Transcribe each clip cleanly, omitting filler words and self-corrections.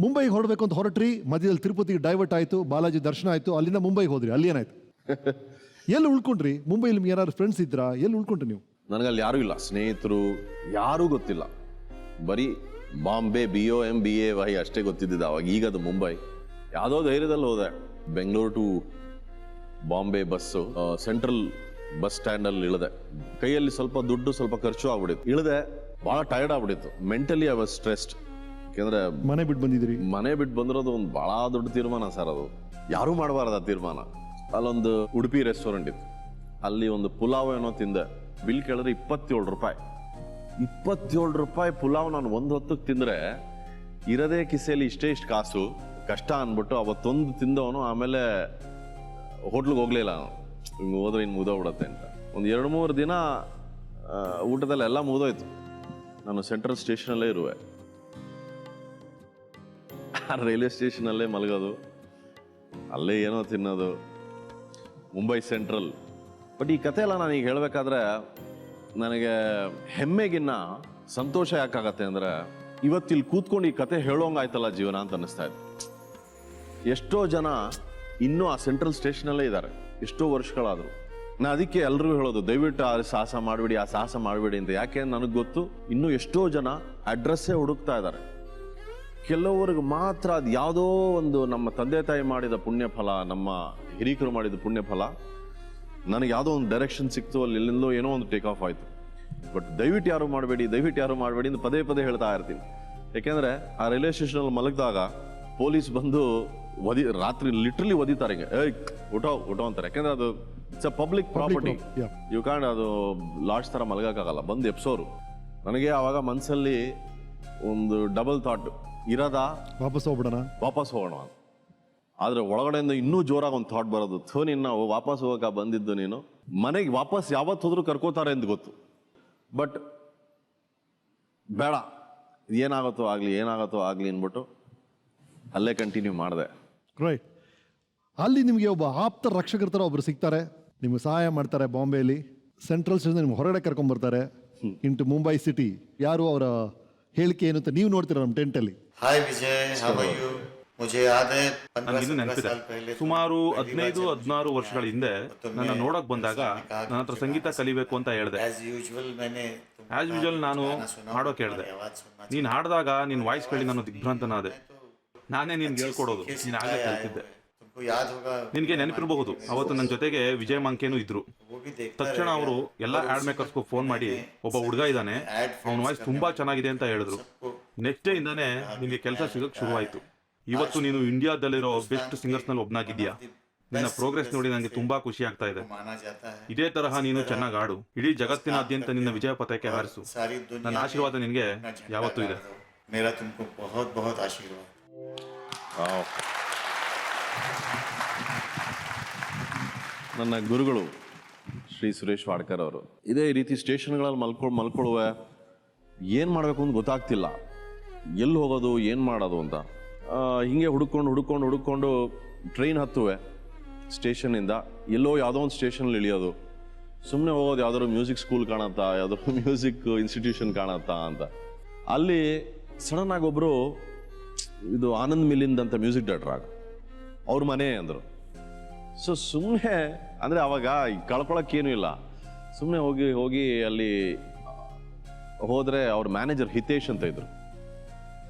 ಮುಂಬೈಗೆ ಹೊರಡಬೇಕು ಅಂತ ಹೊರಟ್ರಿ, ಮಧ್ಯದಲ್ಲಿ ತಿರುಪತಿಗೆ ಡೈವರ್ಟ್ ಆಯಿತು, ಬಾಲಾಜಿ ದರ್ಶನ ಆಯಿತು, ಅಲ್ಲಿಂದ ಮುಂಬೈಗೆ ಹೋದ್ರಿ. ಅಲ್ಲಿ ಏನಾಯ್ತು? ಎಲ್ಲಿ ಉಳ್ಕೊಂಡ್ರಿ? ಮುಂಬೈಲಿ ನಿಮ್ಗೆ ಯಾರು ಫ್ರೆಂಡ್ಸ್ ಇದ್ರಾ? ಎಲ್ಲಿ ಉಳ್ಕೊಂಡ್ರಿ ನೀವು? ನನಗಲ್ಲಿ ಯಾರೂ ಇಲ್ಲ, ಸ್ನೇಹಿತರು ಯಾರೂ ಗೊತ್ತಿಲ್ಲ. ಬರೀ ಬಾಂಬೆ BOMBAY ಅಷ್ಟೇ ಗೊತ್ತಿದ್ದಿದ್ದು ಅವಾಗ. ಈಗ ಅದು ಮುಂಬೈ. ಯಾವುದೋ ಧೈರ್ಯದಲ್ಲಿ ಹೋದೆ. Bengaluru to Bombay bus, central bus ಸ್ಟ್ಯಾಂಡಲ್ಲಿ ಇಳಿದೆ. ಕೈಯಲ್ಲಿ ಸ್ವಲ್ಪ ದುಡ್ಡು, ಸ್ವಲ್ಪ ಖರ್ಚು ಆಗ್ಬಿಟ್ಟಿತ್ತು. ಇಳಿದೆ, ಭಾಳ ಟಯರ್ಡ್ ಆಗ್ಬಿಟ್ಟಿತ್ತು. Mentally I was stressed. ಯಾಕೆಂದ್ರೆ ಮನೆ ಬಿಟ್ಟು ಬಂದಿದ್ರಿ. ಮನೆ ಬಿಟ್ಟು ಬಂದಿರೋದು ಒಂದು ಭಾಳ ದೊಡ್ಡ ತೀರ್ಮಾನ ಸರ್. ಅದು ಯಾರೂ ಮಾಡಬಾರ್ದು ಆ ತೀರ್ಮಾನ. ಅಲ್ಲೊಂದು ಉಡುಪಿ ರೆಸ್ಟೋರೆಂಟ್ ಇತ್ತು, ಅಲ್ಲಿ ಒಂದು ಪುಲಾವ್ ಏನೋ ತಿಂದೆ. ಬಿಲ್ ಕೇಳಿದ್ರೆ 27 ರೂಪಾಯಿ. 27 ರೂಪಾಯಿ ಪುಲಾವ್ ನಾನು ಒಂದು ಹೊತ್ತಿಗೆ ತಿಂದರೆ ಇರದೇ ಕಿಸೆಯಲ್ಲಿ ಇಷ್ಟು ಕಾಸು ಕಷ್ಟ ಅಂದ್ಬಿಟ್ಟು ಅವತ್ತೊಂದು ತಿಂದವನು. ಆಮೇಲೆ ಹೋಟ್ಲಿಗೆ ಹೋಗ್ಲಿಲ್ಲ ನಾನು. ಹಿಂಗೆ ಹೋದ್ರೆ ಇನ್ನು ಮುಗಿದೋಗ್ಬಿಡತ್ತೆ ಅಂತ. ಒಂದು 2-3 ದಿನ ಊಟದಲ್ಲಿ ಎಲ್ಲ ಮುಗಿದೋಯ್ತು. ನಾನು ಸೆಂಟ್ರಲ್ ಸ್ಟೇಷನಲ್ಲೇ ಇರುವೆ, ರೈಲ್ವೆ ಸ್ಟೇಷನಲ್ಲೇ ಮಲಗೋದು, ಅಲ್ಲೇ ಏನೋ ತಿನ್ನೋದು, ಮುಂಬೈ ಸೆಂಟ್ರಲ್. ಬಟ್ ಈ ಕತೆ ಎಲ್ಲ ನಾನೀಗ ಹೇಳಬೇಕಾದ್ರೆ ನನಗೆ ಹೆಮ್ಮೆಗಿನ್ನ ಸಂತೋಷ ಯಾಕಾಗತ್ತೆ ಅಂದರೆ, ಇವತ್ತಿಲ್ಲಿ ಕೂತ್ಕೊಂಡು ಈ ಕತೆ ಹೇಳೋಂಗಾಯ್ತಲ್ಲ ಜೀವನ ಅಂತ ಅನ್ನಿಸ್ತಾ ಇತ್ತು. ಎಷ್ಟೋ ಜನ ಇನ್ನೂ ಆ ಸೆಂಟ್ರಲ್ ಸ್ಟೇಷನಲ್ಲೇ ಇದ್ದಾರೆ, ಎಷ್ಟೋ ವರ್ಷಗಳಾದರು. ನಾ ಅದಕ್ಕೆ ಎಲ್ರಿಗೂ ಹೇಳೋದು, ದಯವಿಟ್ಟು ಆ ಸಾಹಸ ಮಾಡಬೇಡಿ, ಆ ಸಾಹಸ ಮಾಡಬೇಡಿ ಅಂತ. ಯಾಕೆ ನನಗೆ ಗೊತ್ತು, ಇನ್ನೂ ಎಷ್ಟೋ ಜನ ಅಡ್ರೆಸ್ಸೇ ಹುಡುಕ್ತಾ ಇದ್ದಾರೆ. ಕೆಲವ್ರಿಗೆ ಮಾತ್ರ ಅದು ಯಾವುದೋ ಒಂದು ನಮ್ಮ ತಂದೆ ತಾಯಿ ಮಾಡಿದ ಪುಣ್ಯ ಫಲ, ನಮ್ಮ ಹಿರಿಕರು ಮಾಡಿದ ಪುಣ್ಯ ಫಲ, ನನಗೆ ಯಾವುದೋ ಒಂದು ಡೈರೆಕ್ಷನ್ ಸಿಕ್ತು, ಅಲ್ಲಿ ಎಲ್ಲಿಂದಲೋ ಏನೋ ಒಂದು ಟೇಕ್ ಆಫ್ ಆಯಿತು. ಬಟ್ ದಯವಿಟ್ಟು ಯಾರು ಮಾಡಬೇಡಿ, ದಯವಿಟ್ಟು ಯಾರು ಮಾಡಬೇಡಿ ಅಂತ ಪದೇ ಪದೇ ಹೇಳ್ತಾ ಇರ್ತೀನಿ. ಯಾಕೆಂದರೆ ಆ ರೈಲ್ವೆ ಸ್ಟೇಷನಲ್ಲಿ ಮಲಗಿದಾಗ ಪೊಲೀಸ್ ಬಂದು ರಾತ್ರಿ ಲಿಟ್ರಲಿ ಒದಿತಾರೆ, ಹಿಂಗೆ ಏಯ್ ಊಟ ಅಂತಾರೆ. ಯಾಕೆಂದರೆ ಅದು it's a public property. You can, ಅದು ಲಾಡ್ಜ್ ಥರ ಮಲಗೋಕ್ಕಾಗಲ್ಲ, ಬಂದು ಎಪ್ಸೋರು. ನನಗೆ ಆವಾಗ ಮನಸ್ಸಲ್ಲಿ ಒಂದು ಡಬಲ್ ಥಾಟ್ ಇರೋದಾ, ವಾಪಸ್ ಹೋಗೋಣ. ಆದರೆ ಒಳಗಡೆಯಿಂದ ಇನ್ನೂ ಜೋರಾಗಿ ಒಂದು ಥಾಟ್ ಬರೋದು, ನಾವು ವಾಪಸ್ ಹೋಗೋಕೆ ಬಂದಿದ್ದು, ನೀನು ಮನೆಗೆ ವಾಪಸ್ ಯಾವತ್ತು ಹೋದ್ರೂ ಕರ್ಕೋತಾರೆ ಅಂತ ಗೊತ್ತು. ಬಟ್ ಬೇಡ, ಏನಾಗುತ್ತೋ ಆಗಲಿ ಅಂದ್ಬಿಟ್ಟು ಅಲ್ಲೇ ಕಂಟಿನ್ಯೂ ಮಾಡಿದೆ. ರೈಟ್. ಅಲ್ಲಿ ನಿಮಗೆ ಒಬ್ಬ ಆಪ್ತ ರಕ್ಷಕರ ಥರ ಒಬ್ರು ಸಿಗ್ತಾರೆ, ನಿಮ್ಗೆ ಸಹಾಯ ಮಾಡ್ತಾರೆ. ಬಾಂಬೆಯಲ್ಲಿ ಸೆಂಟ್ರಲ್ ಸ್ಟೇಷನ್ ನಿಮ್ಗೆ ಹೊರಗಡೆ ಕರ್ಕೊಂಡ್ಬರ್ತಾರೆ ಇಂಟು ಮುಂಬೈ ಸಿಟಿ. ಯಾರು ಅವರ ಹೇಳಿಕೆ ಏನು ಅಂತ ನೀವು ನೋಡ್ತೀರಾ ನಮ್ಮ ಟೆಂಟಲ್ಲಿ. Hi Vijay, how are you? ಮುझे याद है, ನನಗಿನ್ನೂ ನೆನಪಿದೆ. ಸುಮಾರು 15-16 ವರ್ಷಗಳ ಹಿಂದೆ ನನ್ನ ನೋಡಕ್ ಬಂದಾಗ ನನ್ನ ಹತ್ರ ಸಂಗೀತ ಕಲಿಬೇಕು ಅಂತ ಹೇಳಿದೆ. ಆಸ್ ಯೂಶುವಲ್ ನಾನು ಹಾಡೋಕೆ ಹೇಳಿದೆ. ನೀನು ಹಾಡಿದಾಗ ನಿನ್ನ ವಾಯ್ಸ್ ಕೇಳಿ ನಾನು ದಿಗ್ಭ್ರಾಂತನಾದೆ. ನಾನೇ ನಿನ್ಗೆ ಹೇಳ್ಕೊಡೋದು, ನೀನು ಆಗಲೇ ಕಲ್ತಿದ್ದೆ. ನಿನಗೆ ನೆನಪಿರಬಹುದು, ಅವತ್ತು ನನ್ನ ಜೊತೆಗೆ ವಿಜಯ್ ಮಂಕೇನು ಇದ್ರು. ತಕ್ಷಣ ಅವರು ಎಲ್ಲ ಆ್ಯಡ್ ಮೇಕರ್ಸ್ಗೂ ಫೋನ್ ಮಾಡಿ, ಒಬ್ಬ ಹುಡುಗ ಇದ್ದಾನೆ, ಅವನ ವಾಯ್ಸ್ ತುಂಬಾ ಚೆನ್ನಾಗಿದೆ ಅಂತ ಹೇಳಿದ್ರು. ನೆಕ್ಸ್ಟ್ ಡೇ ಇಂದಾನೆ ನಿನಗೆ ಕೆಲಸ ಸಿಗೋಕ್ಕೆ ಶುರುವಾಯಿತು. ಇವತ್ತು ನೀನು ಇಂಡಿಯಾದಲ್ಲಿರೋ ಬೆಸ್ಟ್ ಸಿಂಗರ್ಸ್ನಲ್ಲಿ ಒಬ್ಬನಾಗಿದ್ದೀಯಾ. ನಿನ್ನ ಪ್ರೋಗ್ರೆಸ್ ನೋಡಿ ನನಗೆ ತುಂಬಾ ಖುಷಿ ಆಗ್ತಾ ಇದೆ. ಇದೇ ತರಹ ನೀನು ಚೆನ್ನಾಗಿ ಆಡು, ಇಡೀ ಜಗತ್ತಿನಾದ್ಯಂತ ನಿನ್ನ ವಿಜಯ ಪತಾಕೆ ಹಾರಿಸು. ನನ್ನ ಆಶೀರ್ವಾದ ನಿನಗೆ ಯಾವತ್ತೂ ಇದೆ. ನನ್ನ ಗುರುಗಳು ಶ್ರೀ ಸುರೇಶ್ ವಾಡ್ಕರ್ ಅವರು ಇದೇ ರೀತಿ ಸ್ಟೇಷನ್ಗಳಲ್ಲಿ ಮಲ್ಕೊಳ್ಳುವೆ. ಏನು ಮಾಡಬೇಕು ಅಂತ ಗೊತ್ತಾಗ್ತಿಲ್ಲ, ಎಲ್ಲಿ ಹೋಗೋದು, ಏನು ಮಾಡೋದು ಅಂತ. ಹಿಂಗೆ ಹುಡುಕೊಂಡು ಟ್ರೈನ್ ಹತ್ತುವೆ. ಸ್ಟೇಷನಿಂದ ಎಲ್ಲೋ ಯಾವುದೋ ಒಂದು ಸ್ಟೇಷನಲ್ಲಿ ಇಳಿಯೋದು, ಸುಮ್ಮನೆ ಹೋಗೋದು, ಯಾವ್ದಾದ್ರು ಮ್ಯೂಸಿಕ್ ಸ್ಕೂಲ್ ಕಾಣತ್ತಾ, ಯಾವ್ದಾದ್ರು ಮ್ಯೂಸಿಕ್ ಇನ್ಸ್ಟಿಟ್ಯೂಷನ್ ಕಾಣತ್ತಾ ಅಂತ. ಅಲ್ಲಿ ಸಡನ್ನಾಗಿ ಒಬ್ಬರು, ಇದು ಆನಂದ್ ಮಿಲಿಂದ್ ಅಂತ ಮ್ಯೂಸಿಕ್ ಡೈರೆಕ್ಟರ್, ಅವ್ರ ಮನೆ ಅಂದರು. ಸೊ ಸುಮ್ಮನೆ ಅಂದರೆ ಅವಾಗ ಕಳ್ಕೊಳಕ್ಕೇನೂ ಇಲ್ಲ, ಸುಮ್ಮನೆ ಹೋಗಿ ಅಲ್ಲಿ ಹೋದರೆ ಅವ್ರ ಮ್ಯಾನೇಜರ್ ಹಿತೇಶ್ ಅಂತ ಇದ್ರು.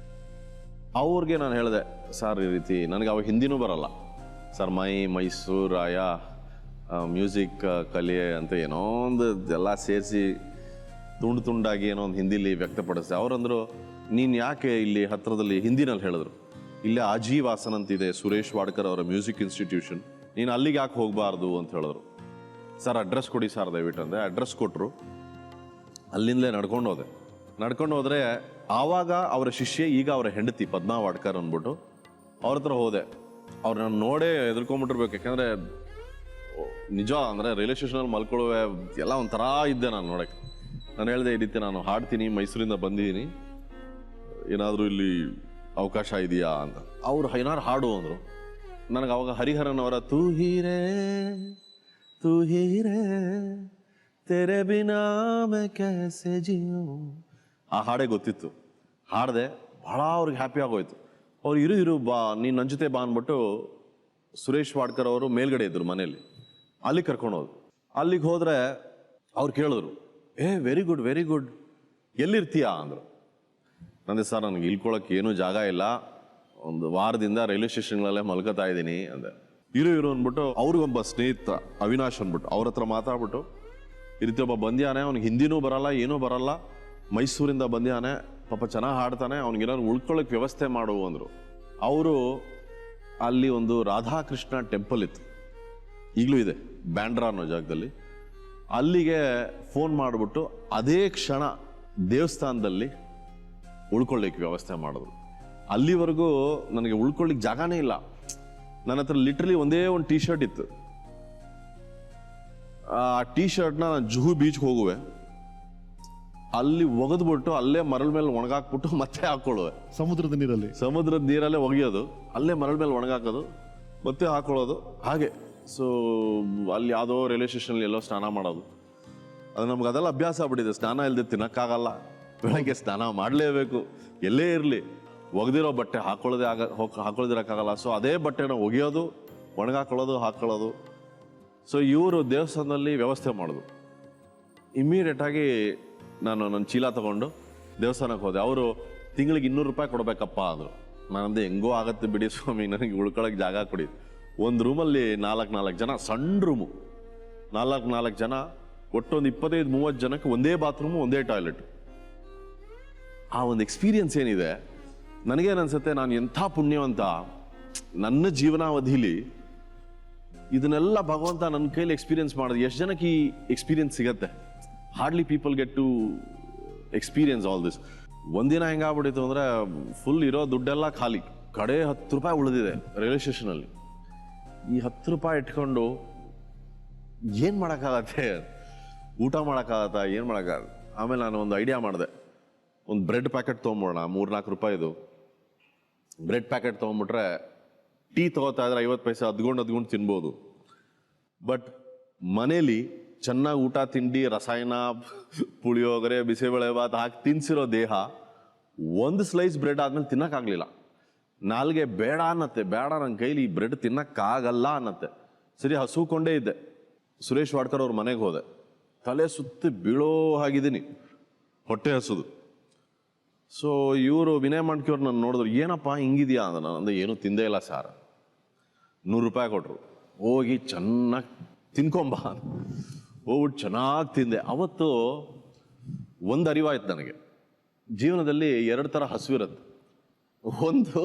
ಅವ್ರಿಗೆ ನಾನು ಹೇಳಿದೆ, ಸರ್ ಈ ರೀತಿ ನನಗೆ ಅವಾಗ ಹಿಂದಿನೂ ಬರಲ್ಲ ಸರ್, ಮೈಸೂರಾಯ ಮ್ಯೂಸಿಕ್ ಕಲಿಯೆ ಅಂತ ಏನೋ ಒಂದು ಎಲ್ಲ ಸೇರಿಸಿ ತುಂಡಾಗಿ ಏನೋ ಒಂದು ಹಿಂದಿಲಿ ವ್ಯಕ್ತಪಡಿಸಿದೆ. ಅವರಂದರು, ನೀನು ಯಾಕೆ ಇಲ್ಲಿ ಹತ್ತಿರದಲ್ಲಿ ಹಿಂದಿನಲ್ಲಿ ಹೇಳಿದ್ರು, ಇಲ್ಲೇ ಆಜೀವಾಸನ್ ಅಂತಿದೆ ಸುರೇಶ್ ವಾಡ್ಕರ್ ಅವರ ಮ್ಯೂಸಿಕ್ ಇನ್ಸ್ಟಿಟ್ಯೂಷನ್, ನೀನು ಅಲ್ಲಿಗೆ ಯಾಕೆ ಹೋಗಬಾರ್ದು ಅಂತ ಹೇಳಿದ್ರು. ಸರ್ ಅಡ್ರೆಸ್ ಕೊಡಿ ಸರ್ ದಯವಿಟ್ಟು ಅಂದೆ. ಅಡ್ರೆಸ್ ಕೊಟ್ಟರು. ಅಲ್ಲಿಂದಲೇ ನಡ್ಕೊಂಡು ಹೋದರೆ ಆವಾಗ ಅವರ ಶಿಷ್ಯೆ, ಈಗ ಅವರ ಹೆಂಡತಿ ಪದ್ಮಾ ವಾಡ್ಕರ್ ಅಂದ್ಬಿಟ್ಟು ಅವ್ರ ಹತ್ರ ಹೋದೆ. ಅವ್ರು ನಾನು ನೋಡೇ ಎದುರ್ಕೊಂಡ್ಬಿಟ್ಟಿರ್ಬೇಕು. ಯಾಕೆಂದರೆ ನಿಜ ಅಂದರೆ ರೈಲ್ವೆ ಸ್ಟೇಷನಲ್ಲಿ ಮಲ್ಕೊಳ್ಳುವೆ ಎಲ್ಲ ಒಂಥರ ಇದ್ದೆ ನಾನು ನೋಡೋಕ್ಕೆ. ನಾನು ಹೇಳಿದೆ, ಈ ರೀತಿ ನಾನು ಹಾಡ್ತೀನಿ, ಮೈಸೂರಿಂದ ಬಂದಿದ್ದೀನಿ, ಏನಾದರೂ ಇಲ್ಲಿ ಅವಕಾಶ ಇದೆಯಾ ಅಂತ. ಅವ್ರು ಏನಾರು ಹಾಡು ಅಂದರು. ನನಗೆ ಅವಾಗ ಹರಿಹರನ್ ಅವರ ತೂ ಹೀರೇ ತೆರೆ ಬಿನಾ ಮೈ ಕೈಸೆ ಜಿಯೂ ಆ ಹಾಡೇ ಗೊತ್ತಿತ್ತು. ಹಾಡಿದೆ, ಭಾಳ ಅವ್ರಿಗೆ ಹ್ಯಾಪಿ ಆಗೋಯ್ತು. ಅವ್ರು ಇರು ಬಾ ನೀನು ನನ್ನ ಜೊತೆ ಬಾ ಅಂದ್ಬಿಟ್ಟು ಸುರೇಶ್ ವಾಡ್ಕರ್ ಅವರು ಮೇಲ್ಗಡೆ ಇದ್ರು ಮನೇಲಿ, ಅಲ್ಲಿ ಕರ್ಕೊಂಡೋದ್ರು. ಅಲ್ಲಿಗೆ ಹೋದರೆ ಅವ್ರು ಕೇಳಿದ್ರು, ವೆರಿ ಗುಡ್ ಎಲ್ಲಿರ್ತೀಯಾ ಅಂದರು. ನಂದೆ ಸರ್ ನನಗೆ ಇಳ್ಕೊಳಕ್ಕೆ ಏನೂ ಜಾಗ ಇಲ್ಲ, ಒಂದು ವಾರದಿಂದ ರೈಲ್ವೆ ಸ್ಟೇಷನ್ಗಳಲ್ಲೇ ಮಲ್ಕೋತಾ ಇದ್ದೀನಿ ಅಂದೆ. ಇರು ಅಂದ್ಬಿಟ್ಟು ಅವ್ರಿಗೊಬ್ಬ ಸ್ನೇಹಿತ ಅವಿನಾಶ್ ಅಂದ್ಬಿಟ್ಟು ಅವ್ರ ಹತ್ರ ಮಾತಾಡ್ಬಿಟ್ಟು, ಈ ರೀತಿ ಒಬ್ಬ ಬಂದ್ಯಾನೆ, ಅವ್ನಿಗೆ ಹಿಂದಿನೂ ಬರಲ್ಲ ಏನೂ ಬರಲ್ಲ, ಮೈಸೂರಿಂದ ಬಂದ್ಯಾನೆ, ಪಾಪ ಚೆನ್ನಾಗಿ ಹಾಡ್ತಾನೆ, ಅವ್ನಿಗೇನಾದ್ರು ಉಳ್ಕೊಳ್ಳೋಕೆ ವ್ಯವಸ್ಥೆ ಮಾಡು ಅಂದರು. ಅವರು ಅಲ್ಲಿ ಒಂದು ರಾಧಾಕೃಷ್ಣ ಟೆಂಪಲ್ ಇತ್ತು, ಈಗಲೂ ಇದೆ ಬ್ಯಾಂಡ್ರಾ ಅನ್ನೋ ಜಾಗದಲ್ಲಿ. ಅಲ್ಲಿಗೆ ಫೋನ್ ಮಾಡಿಬಿಟ್ಟು ಅದೇ ಕ್ಷಣ ದೇವಸ್ಥಾನದಲ್ಲಿ ಉಳ್ಕೊಳ್ಳಿಕ್ಕೆ ವ್ಯವಸ್ಥೆ ಮಾಡಿದ್ರು. ಅಲ್ಲಿವರೆಗೂ ನನಗೆ ಉಳ್ಕೊಳ್ಳಿಕ್ಕೆ ಜಾಗನೇ ಇಲ್ಲ. ನನ್ನ ಹತ್ರ ಲಿಟ್ರಲಿ ಒಂದೇ ಒಂದು ಟೀ ಶರ್ಟ್ ಇತ್ತು. ಆ ಟೀ ಶರ್ಟ್ನ ನಾನು ಜುಹು ಬೀಚ್ಗೆ ಹೋಗುವೆ, ಅಲ್ಲಿ ಒಗೆದ್ಬಿಟ್ಟು ಅಲ್ಲೇ ಮರಳ ಮೇಲೆ ಒಣಗಾಕ್ಬಿಟ್ಟು ಮತ್ತೆ ಹಾಕೊಳ್ಳುವೆ. ಸಮುದ್ರದ ನೀರಲ್ಲೇ ಒಗೆಯೋದು, ಅಲ್ಲೇ ಮರಳ ಮೇಲೆ ಒಣಗಾಕೋದು, ಮತ್ತೆ ಹಾಕೊಳ್ಳೋದು ಹಾಗೆ. ಸೊ ಅಲ್ಲಿ ಯಾವುದೋ ರೈಲ್ವೆ ಸ್ಟೇಷನಲ್ಲಿ ಎಲ್ಲೋ ಸ್ನಾನ ಮಾಡೋದು, ಅದು ನಮ್ಗೆ ಅದೆಲ್ಲ ಅಭ್ಯಾಸ ಆಗ್ಬಿಟ್ಟಿದೆ. ಸ್ನಾನ ಇಲ್ಲದೆ ತಿನ್ನಕ್ಕಾಗಲ್ಲ, ಬೆಳಗ್ಗೆ ಸ್ನಾನ ಮಾಡಲೇಬೇಕು, ಎಲ್ಲೇ ಇರಲಿ. ಒಗೆದಿರೋ ಬಟ್ಟೆ ಹಾಕೊಳ್ಳೋದಿರೋಕ್ಕಾಗಲ್ಲ. ಸೊ ಅದೇ ಬಟ್ಟೆನ ಒಗೆಯೋದು, ಒಣಗಾಕೊಳ್ಳೋದು, ಹಾಕೊಳ್ಳೋದು. ಸೊ ಇವರು ದೇವಸ್ಥಾನದಲ್ಲಿ ವ್ಯವಸ್ಥೆ ಮಾಡೋದು. ಇಮ್ಮಿಡಿಯೇಟಾಗಿ ನಾನು ನನ್ನ ಚೀಲ ತಗೊಂಡು ದೇವಸ್ಥಾನಕ್ಕೆ ಹೋದೆ. ಅವರು ತಿಂಗಳಿಗೆ 200 ರೂಪಾಯಿ ಕೊಡಬೇಕಪ್ಪ ಅಂದರು. ನಾನಂದೆ ಹೆಂಗೋ ಆಗತ್ತೆ ಬಿಡಿ ಸ್ವಾಮಿ, ನನಗೆ ಉಳ್ಕೊಳ್ಳೋಕೆ ಜಾಗ ಕೊಡಿ. ಒಂದು ರೂಮಲ್ಲಿ 4 ಜನ, ಸಣ್ಣ ರೂಮು, 4 ಜನ, ಒಟ್ಟೊಂದು 25-30 ಜನಕ್ಕೆ ಒಂದೇ ಬಾತ್ರೂಮು, ಒಂದೇ ಟಾಯ್ಲೆಟ್. ಆ ಒಂದು ಎಕ್ಸ್ಪೀರಿಯನ್ಸ್ ಏನಿದೆ, ನನಗೇನು ಅನ್ಸುತ್ತೆ, ನಾನು ಎಂಥ ಪುಣ್ಯವಂತ. ನನ್ನ ಜೀವನಾವಧಿಲಿ ಇದನ್ನೆಲ್ಲ ಭಗವಂತ ನನ್ನ ಕೈಲಿ ಎಕ್ಸ್ಪೀರಿಯನ್ಸ್ ಮಾಡೋದು. ಎಷ್ಟು ಜನಕ್ಕೆ ಈ ಎಕ್ಸ್ಪೀರಿಯನ್ಸ್ ಸಿಗತ್ತೆ? Hardly people get to experience all this. ಒಂದಿನ ಹೆಂಗಾಗ್ಬಿಟ್ಟಿತ್ತು ಅಂದರೆ, ಫುಲ್ ಇರೋ ದುಡ್ಡೆಲ್ಲ ಖಾಲಿ, ಕಡೆ 10 ರೂಪಾಯಿ ಉಳಿದಿದೆ ರೈಲ್ವೆ ಸ್ಟೇಷನಲ್ಲಿ. ಈ 10 ರೂಪಾಯಿ ಇಟ್ಕೊಂಡು ಏನು ಮಾಡೋಕ್ಕಾಗತ್ತೆ? ಊಟ ಮಾಡೋಕ್ಕಾಗತ್ತಾ? ಏನು ಮಾಡೋಕ್ಕಾಗತ್ತೆ? ಆಮೇಲೆ ನಾನು ಒಂದು ಐಡಿಯಾ ಮಾಡಿದೆ, ಒಂದು ಬ್ರೆಡ್ ಪ್ಯಾಕೆಟ್ ತೊಗೊಂಬೋಣ, 3-4 ರೂಪಾಯಿದು ಬ್ರೆಡ್ ಪ್ಯಾಕೆಟ್ ತೊಗೊಂಬಿಟ್ರೆ ಟೀ ತೊಗೋತಾ ಇದ್ರೆ 50 ಪೈಸೆ ಅದ್ಕೊಂಡು ತಿನ್ಬೋದು. ಬಟ್ ಮನೇಲಿ ಚೆನ್ನಾಗಿ ಊಟ ತಿಂಡಿ, ರಸಾಯನ, ಪುಳಿಯೋಗರೆ, ಬಿಸಿಬೇಳೆ ಭಾತ್ ಹಾಕಿ ತಿನ್ಸಿರೋ ದೇಹ ಒಂದು ಸ್ಲೈಸ್ ಬ್ರೆಡ್ ಆದ್ಮೇಲೆ ತಿನ್ನಕ್ಕಾಗಲಿಲ್ಲ. ನಾಲ್ಗೆ ಬೇಡ ಅನ್ನತ್ತೆ, ಬೇಡ ನನ್ನ ಕೈಲಿ ಈ ಬ್ರೆಡ್ ತಿನ್ನಕ್ಕಾಗಲ್ಲ ಅನ್ನತ್ತೆ. ಸರಿ ಹಸುಕೊಂಡೇ ಇದ್ದೆ. ಸುರೇಶ್ ವಾಡ್ಕರ್ ಅವ್ರ ಮನೆಗೆ ಹೋದೆ. ತಲೆ ಸುತ್ತಿ ಬೀಳೋ ಹಾಗಿದ್ದೀನಿ, ಹೊಟ್ಟೆ ಹಸುದು. ಸೊ ಇವರು ವಿನಯ್ ಮಾಡ್ಕಿಯವ್ರು ನಾನು ನೋಡಿದ್ರು, ಏನಪ್ಪ ಹಿಂಗಿದೆಯಾ ಅಂದ. ನಾನು ಏನೂ ತಿಂದೇ ಇಲ್ಲ ಸಾರ್. 100 ರೂಪಾಯಿ ಕೊಟ್ಟರು. ಹೋಗಿ ಚೆನ್ನಾಗಿ ತಿನ್ಕೊಂಬ, ಹೋಗ್ಬಿಟ್ಟು ಚೆನ್ನಾಗಿ ತಿಂದೆ. ಅವತ್ತು ಒಂದು ಅರಿವಾಯ್ತು ನನಗೆ, ಜೀವನದಲ್ಲಿ 2 ಥರ ಹಸುವಿರುತ್ತೆ. ಒಂದು